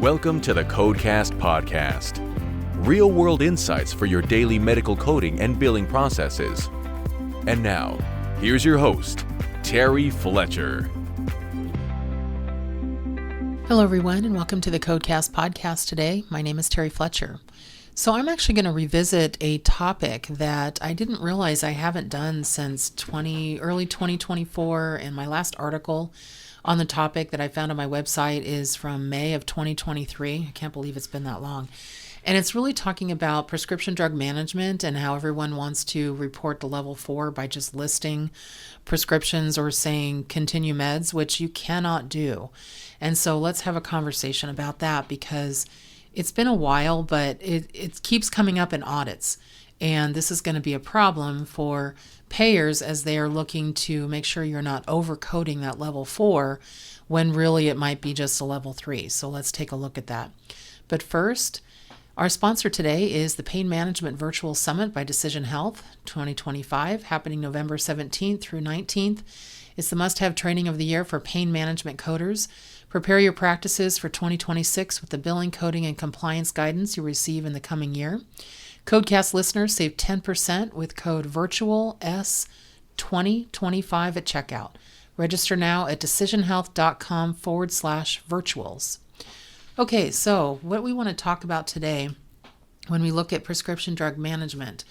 Welcome to the CodeCast Podcast. Real-world insights for your daily medical coding and billing processes. And now, here's your host, Terry Fletcher. Hello, everyone, and welcome to the CodeCast Podcast today. My name is Terry Fletcher. So I'm actually going to revisit a topic that I didn't realize I haven't done since early 2024, and my last article on the topic that I found on my website is from May of 2023. I can't believe it's been that long. And it's really talking about prescription drug management and how everyone wants to report to level 4 by just listing prescriptions or saying continue meds, which you cannot do. And so let's have a conversation about that because it's been a while, but it keeps coming up in audits. And this is going to be a problem for payers as they are looking to make sure you're not overcoding that level 4 when really it might be just a level 3. So let's take a look at that. But first, our sponsor today is the Pain Management Virtual Summit by Decision Health 2025, happening November 17th through 19th. It's the must-have training of the year for pain management coders. Prepare your practices for 2026 with the billing, coding, and compliance guidance you receive in the coming year. CodeCast listeners save 10% with code VIRTUALS2025 at checkout. Register now at decisionhealth.com/virtuals. Okay, so what we want to talk about today when we look at prescription drug management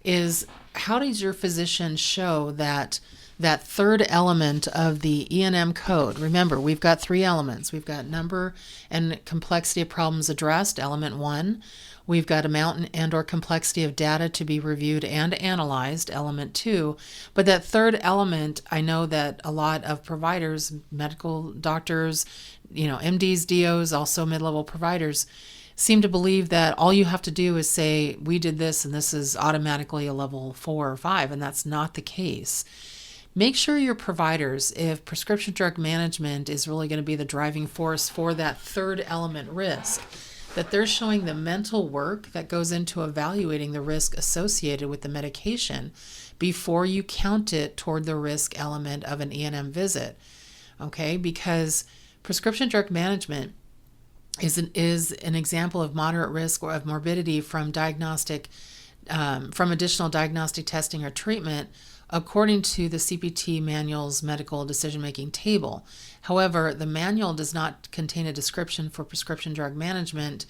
is how does your physician show that third element of the E&M code? Remember, we've got 3 elements. We've got number and complexity of problems addressed, element 1. We've got amount and or complexity of data to be reviewed and analyzed, element 2. But that third element, I know that a lot of providers, medical doctors, MDs, DOs, also mid-level providers, seem to believe that all you have to do is say, we did this and this is automatically a level 4 or 5, and that's not the case. Make sure your providers, if prescription drug management is really going to be the driving force for that third element risk, that they're showing the mental work that goes into evaluating the risk associated with the medication before you count it toward the risk element of an E&M visit. Okay, because prescription drug management is an example of moderate risk or of morbidity from additional diagnostic testing or treatment according to the CPT manual's medical decision-making table. However, the manual does not contain a description for prescription drug management,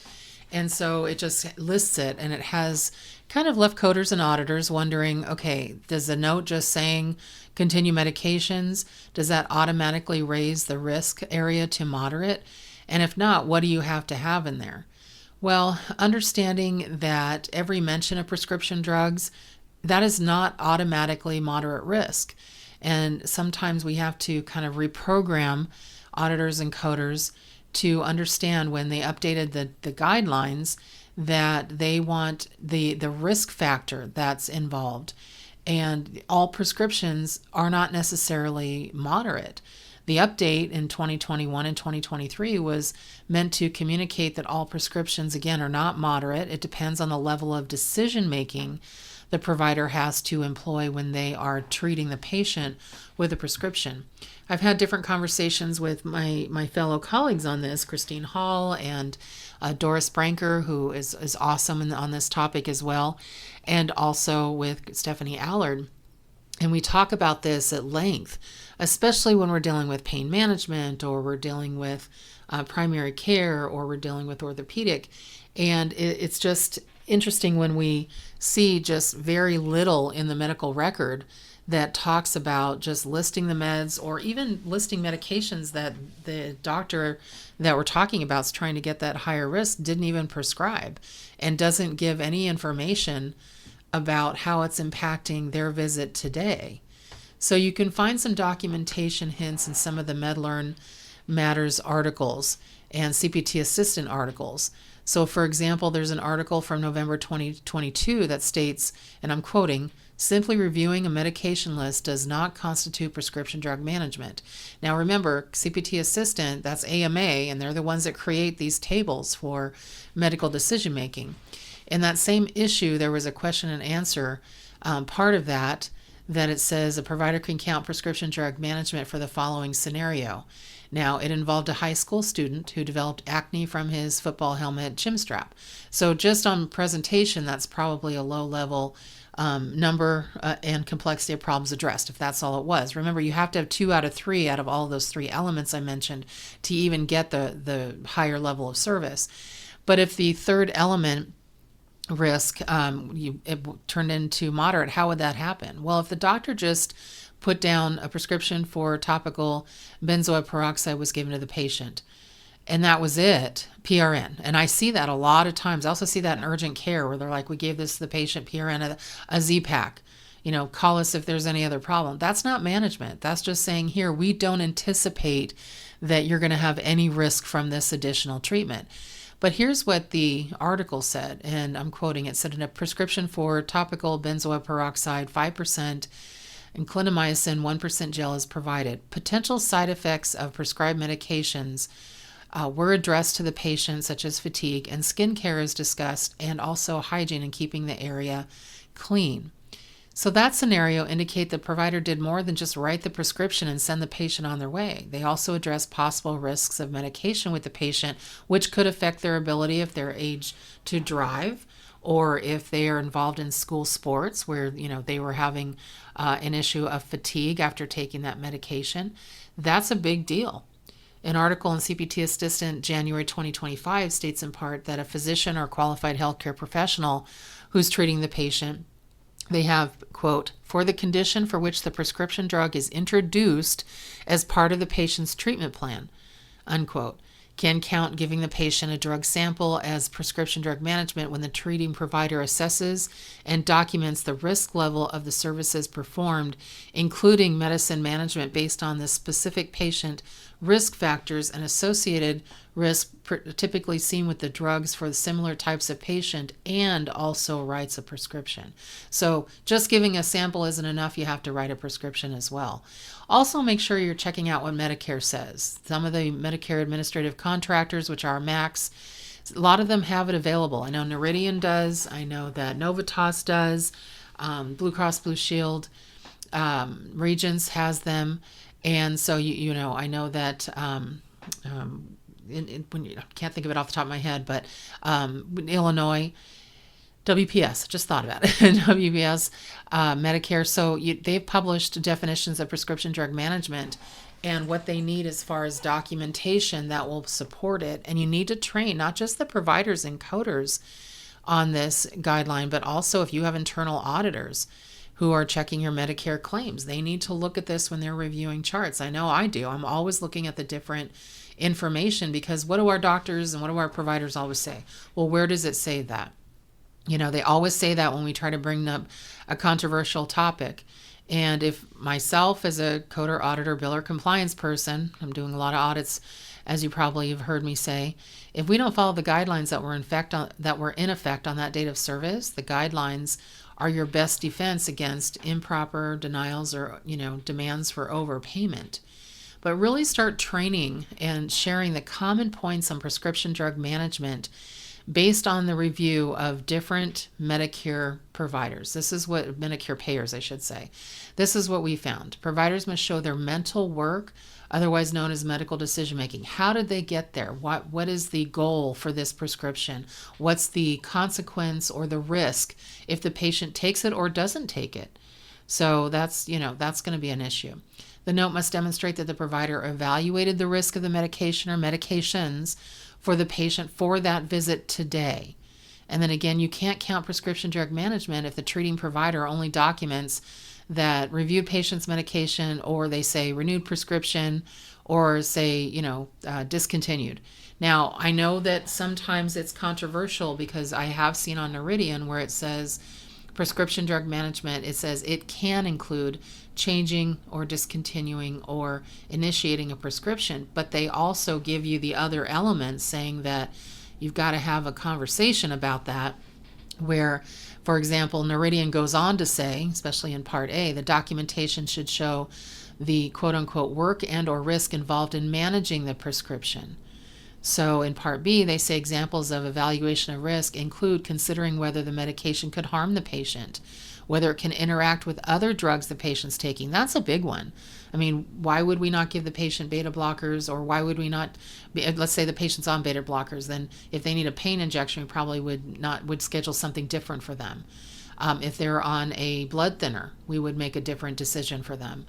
and so it just lists it, and it has kind of left coders and auditors wondering, okay, does the note just saying continue medications, does that automatically raise the risk area to moderate? And if not, what do you have to have in there? Well, understanding that every mention of prescription drugs, that is not automatically moderate risk. And sometimes we have to kind of reprogram auditors and coders to understand when they updated the guidelines that they want the risk factor that's involved. And all prescriptions are not necessarily moderate. The update in 2021 and 2023 was meant to communicate that all prescriptions, again, are not moderate. It depends on the level of decision-making the provider has to employ when they are treating the patient with a prescription. I've had different conversations with my fellow colleagues on this, Christine Hall and Doris Branker, who is awesome on this topic as well, and also with Stephanie Allard. And we talk about this at length, especially when we're dealing with pain management or we're dealing with primary care or we're dealing with orthopedic. And it's just interesting when we see just very little in the medical record that talks about just listing the meds or even listing medications that the doctor that we're talking about is trying to get that higher risk didn't even prescribe and doesn't give any information about how it's impacting their visit today. So you can find some documentation hints in some of the MedLearn Matters articles and CPT Assistant articles. So for example, there's an article from November 2022 that states, and I'm quoting, "Simply reviewing a medication list does not constitute prescription drug management." Now remember, CPT Assistant, that's AMA, and they're the ones that create these tables for medical decision making. In that same issue, there was a question and answer part of that that it says a provider can count prescription drug management for the following scenario. Now, it involved a high school student who developed acne from his football helmet chin strap. So just on presentation, that's probably a low-level number and complexity of problems addressed, if that's all it was. Remember, you have to have 2 out of 3 out of all of those 3 elements I mentioned to even get the higher level of service. But if the third element, risk, it turned into moderate, how would that happen? Well, if the doctor just put down a prescription for topical benzoyl peroxide was given to the patient, and that was it, PRN. And I see that a lot of times. I also see that in urgent care where they're like, we gave this to the patient, PRN, a Z-Pak. Call us if there's any other problem. That's not management. That's just saying, here, we don't anticipate that you're going to have any risk from this additional treatment. But here's what the article said, and I'm quoting, it said, in a prescription for topical benzoyl peroxide, 5%, and clindamycin, 1% gel is provided. Potential side effects of prescribed medications were addressed to the patient, such as fatigue, and skin care is discussed, and also hygiene and keeping the area clean. So that scenario indicates the provider did more than just write the prescription and send the patient on their way. They also addressed possible risks of medication with the patient, which could affect their ability if they're age to drive, or if they are involved in school sports where they were having an issue of fatigue after taking that medication. That's a big deal. An article in CPT Assistant January 2025 states in part that a physician or qualified healthcare professional who's treating the patient, they have, quote, for the condition for which the prescription drug is introduced as part of the patient's treatment plan, unquote, can count giving the patient a drug sample as prescription drug management when the treating provider assesses and documents the risk level of the services performed, including medicine management based on the specific patient risk factors and associated risk typically seen with the drugs for the similar types of patient, and also writes a prescription. So just giving a sample isn't enough. You have to write a prescription as well. Also, make sure you're checking out what Medicare says. Some of the Medicare administrative contractors, which are MACs, a lot of them have it available. I know Noridian does. I know that Novitas does. Blue Cross Blue Shield, Regence has them. And so, I know that when I can't think of it off the top of my head, but Illinois, WPS, just thought about it, WPS, Medicare. So they've published definitions of prescription drug management and what they need as far as documentation that will support it. And you need to train not just the providers and coders on this guideline, but also if you have internal auditors who are checking your Medicare claims, they need to look at this when they're reviewing charts. I know I do. I'm always looking at the different information, because what do our doctors and what do our providers always say? Well, where does it say that? They always say that when we try to bring up a controversial topic. And if myself as a coder, auditor, biller, compliance person, I'm doing a lot of audits, as you probably have heard me say, if we don't follow the guidelines that were in effect on that date of service, the guidelines are your best defense against improper denials or, demands for overpayment. But really start training and sharing the common points on prescription drug management based on the review of different Medicare providers. This is what Medicare payers, I should say. This is what we found. Providers must show their mental work, otherwise known as medical decision making. How did they get there? What is the goal for this prescription? What's the consequence or the risk if the patient takes it or doesn't take it? So that's going to be an issue. The note must demonstrate that the provider evaluated the risk of the medication or medications for the patient for that visit today. And then again, you can't count prescription drug management if the treating provider only documents that reviewed patient's medication, or they say renewed prescription, or say, discontinued. Now, I know that sometimes it's controversial because I have seen on Noridian where it says prescription drug management, it says it can include changing or discontinuing or initiating a prescription, but they also give you the other elements saying that you've got to have a conversation about that, where, for example, Noridian goes on to say, especially in Part A, the documentation should show the quote-unquote work and or risk involved in managing the prescription. So in Part B, they say examples of evaluation of risk include considering whether the medication could harm the patient, whether it can interact with other drugs the patient's taking. That's a big one. I mean, why would we not give the patient beta blockers, or why would we not, let's say the patient's on beta blockers, then if they need a pain injection, we probably would schedule something different for them. If they're on a blood thinner, we would make a different decision for them.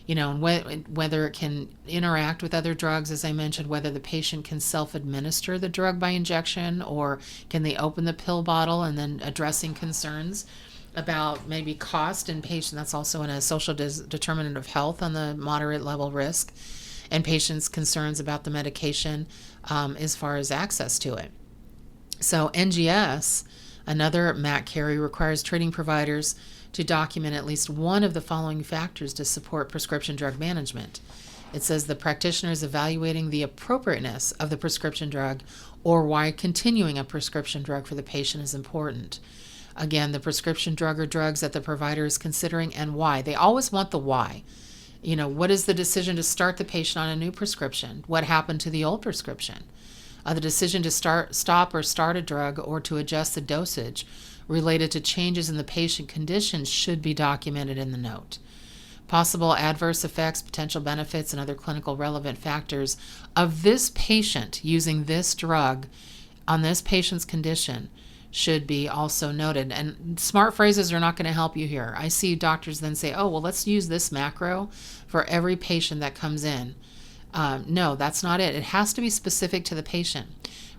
And whether it can interact with other drugs, as I mentioned, whether the patient can self-administer the drug by injection, or can they open the pill bottle, and then addressing concerns about maybe cost in patient. That's also in a social determinant of health on the moderate level risk, and patients' concerns about the medication as far as access to it. So NGS, another MAC carrier, requires treating providers to document at least one of the following factors to support prescription drug management. It says the practitioner is evaluating the appropriateness of the prescription drug, or why continuing a prescription drug for the patient is important. Again, the prescription drug or drugs that the provider is considering, and why. They always want the why. What is the decision to start the patient on a new prescription? What happened to the old prescription? The decision to stop or start a drug, or to adjust the dosage related to changes in the patient condition should be documented in the note. Possible adverse effects, potential benefits, and other clinical relevant factors of this patient using this drug on this patient's condition should be also noted. And smart phrases are not going to help you here. I see doctors then say, oh, well, let's use this macro for every patient that comes in. No, that's not it. It has to be specific to the patient.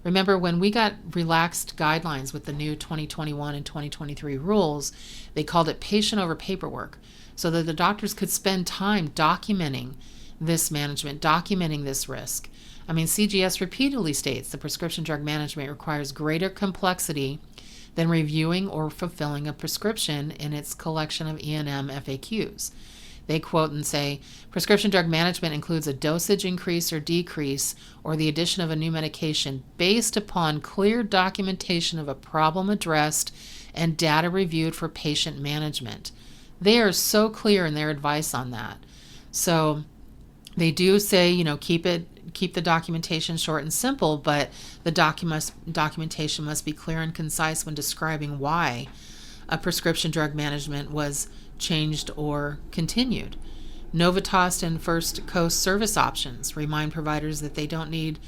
Remember, when we got relaxed guidelines with the new 2021 and 2023 rules, they called it patient over paperwork, so that the doctors could spend time documenting this management, documenting this risk. I mean, CGS repeatedly states the prescription drug management requires greater complexity than reviewing or fulfilling a prescription in its collection of E&M FAQs. They quote and say, prescription drug management includes a dosage increase or decrease, or the addition of a new medication based upon clear documentation of a problem addressed and data reviewed for patient management. They are so clear in their advice on that. So they do say, keep the documentation short and simple, but the documentation must be clear and concise when describing why a prescription drug management was changed or continued. Novitas and First Coast service options remind providers that they don't need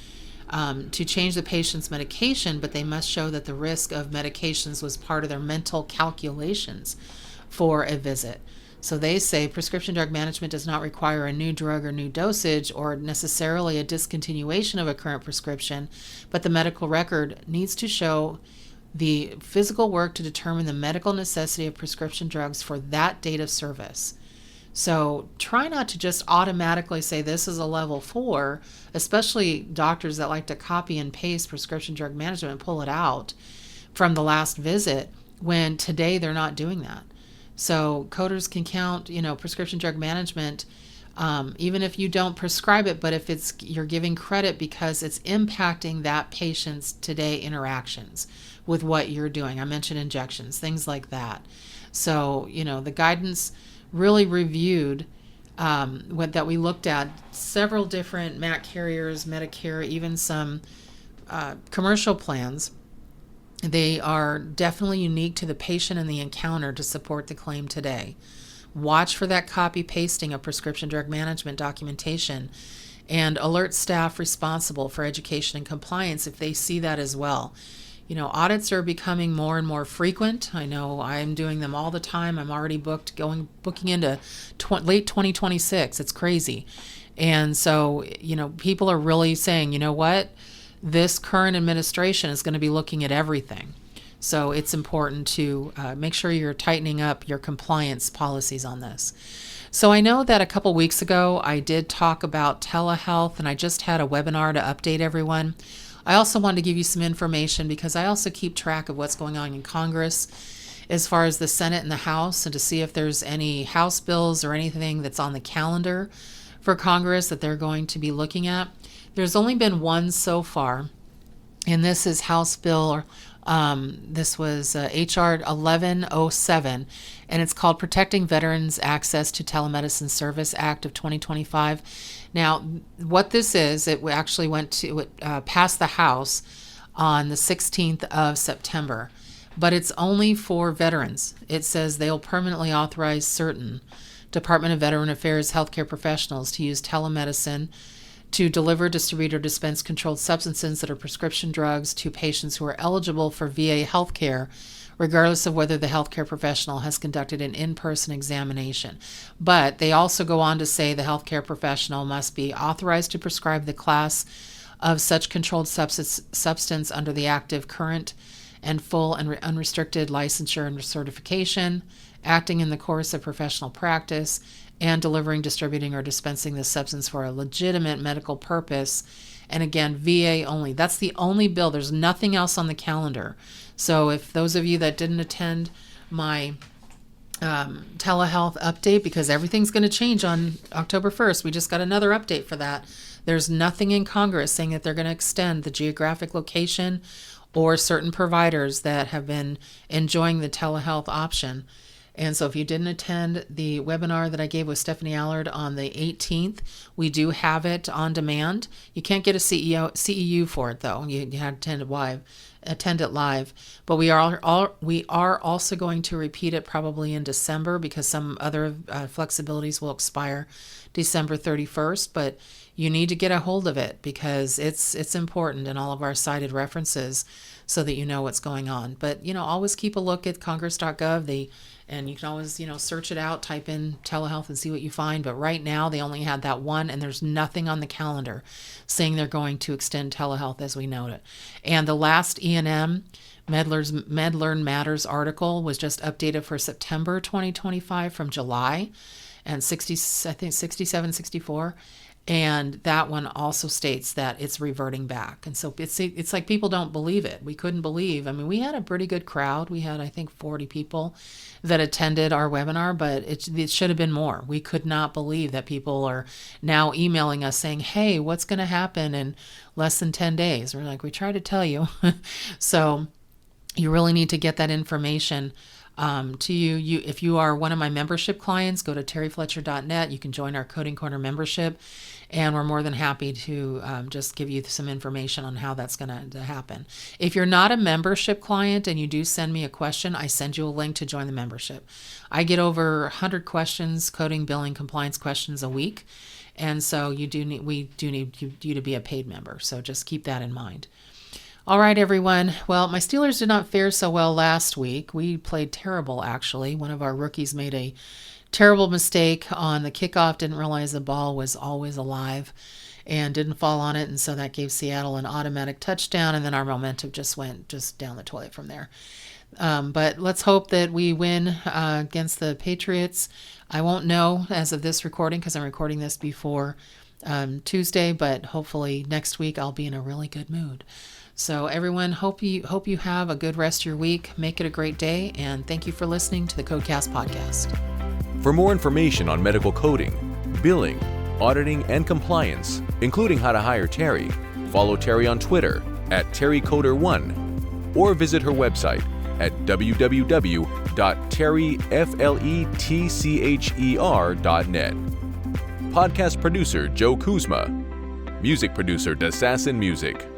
to change the patient's medication, but they must show that the risk of medications was part of their mental calculations for a visit. So they say prescription drug management does not require a new drug or new dosage, or necessarily a discontinuation of a current prescription, but the medical record needs to show the physical work to determine the medical necessity of prescription drugs for that date of service. So try not to just automatically say this is a level 4, especially doctors that like to copy and paste prescription drug management and pull it out from the last visit, when today they're not doing that. So coders can count, prescription drug management, even if you don't prescribe it, but if you're giving credit because it's impacting that patient's today interactions with what you're doing. I mentioned injections, things like that. So, the guidance really reviewed that we looked at several different MAC carriers, Medicare, even some commercial plans. They are definitely unique to the patient and the encounter to support the claim today. Watch for that copy pasting of prescription drug management documentation, and alert staff responsible for education and compliance if they see that as well. Audits are becoming more and more frequent. I know I'm doing them all the time. I'm already booking into late 2026. It's crazy. And so, people are really saying, what? This current administration is going to be looking at everything. So it's important to make sure you're tightening up your compliance policies on this. So I know that a couple weeks ago I did talk about telehealth, and I just had a webinar to update everyone. I also wanted to give you some information because I also keep track of what's going on in Congress as far as the Senate and the House, and to see if there's any House bills or anything that's on the calendar for Congress that they're going to be looking at. There's only been one so far, and this is House Bill, this was H.R. 1107, and it's called Protecting Veterans Access to Telemedicine Service Act of 2025. Now, what this is, it actually passed the House on the 16th of September, but it's only for veterans. It says they'll permanently authorize certain Department of Veteran Affairs healthcare professionals to use telemedicine to deliver, distribute, or dispense controlled substances that are prescription drugs to patients who are eligible for VA healthcare, regardless of whether the healthcare professional has conducted an in-person examination. But they also go on to say the healthcare professional must be authorized to prescribe the class of such controlled substance under the active, current, and full and unrestricted licensure and certification, acting in the course of professional practice, and delivering, distributing, or dispensing this substance for a legitimate medical purpose. And again, VA only. That's the only bill. There's nothing else on the calendar. So if those of you that didn't attend my telehealth update, because everything's going to change on October 1st, we just got another update for that. There's nothing in Congress saying that they're going to extend the geographic location or certain providers that have been enjoying the telehealth option. And so if you didn't attend the webinar that I gave with Stephanie Allard on the 18th, we do have it on demand. You can't get a CEU for it, though. You had to attend it live. But we are also going to repeat it probably in December, because some other flexibilities will expire December 31st. But you need to get a hold of it, because it's important in all of our cited references so that you know what's going on. But, always keep a look at congress.gov. And you can always, search it out, type in telehealth and see what you find. But right now they only had that one, and there's nothing on the calendar saying they're going to extend telehealth as we know it. And the last E&M MedLearn Matters article was just updated for September 2025 from July, and 67, 64. And that one also states that it's reverting back. And so it's like people don't believe it. We couldn't believe. I mean, we had a pretty good crowd. We had, I think, 40 people that attended our webinar, but it should have been more. We could not believe that people are now emailing us saying, hey, what's going to happen in less than 10 days? We're like, we tried to tell you. So you really need to get that information to you. If you are one of my membership clients, go to terryfletcher.net. You can join our Coding Corner membership, and we're more than happy to just give you some information on how that's going to happen. If you're not a membership client and you do send me a question, I send you a link to join the membership. I get over 100 questions, coding, billing, compliance questions a week, and so we do need you to be a paid member. So just keep that in mind. All right, everyone. Well, my Steelers did not fare so well last week. We played terrible, actually. One of our rookies made a terrible mistake on the kickoff, didn't realize the ball was always alive and didn't fall on it, and so that gave Seattle an automatic touchdown, and then our momentum just went down the toilet from there. But let's hope that we win against the Patriots. I won't know as of this recording, because I'm recording this before Tuesday, but hopefully next week I'll be in a really good mood. So everyone, hope you have a good rest of your week. Make it a great day, and thank you for listening to the CodeCast Podcast. For more information on medical coding, billing, auditing, and compliance, including how to hire Terry, follow Terry on Twitter @TerryCoder1, or visit her website at www.terryfletcher.net. Podcast producer Joe Kuzma. Music producer Dassassin Music.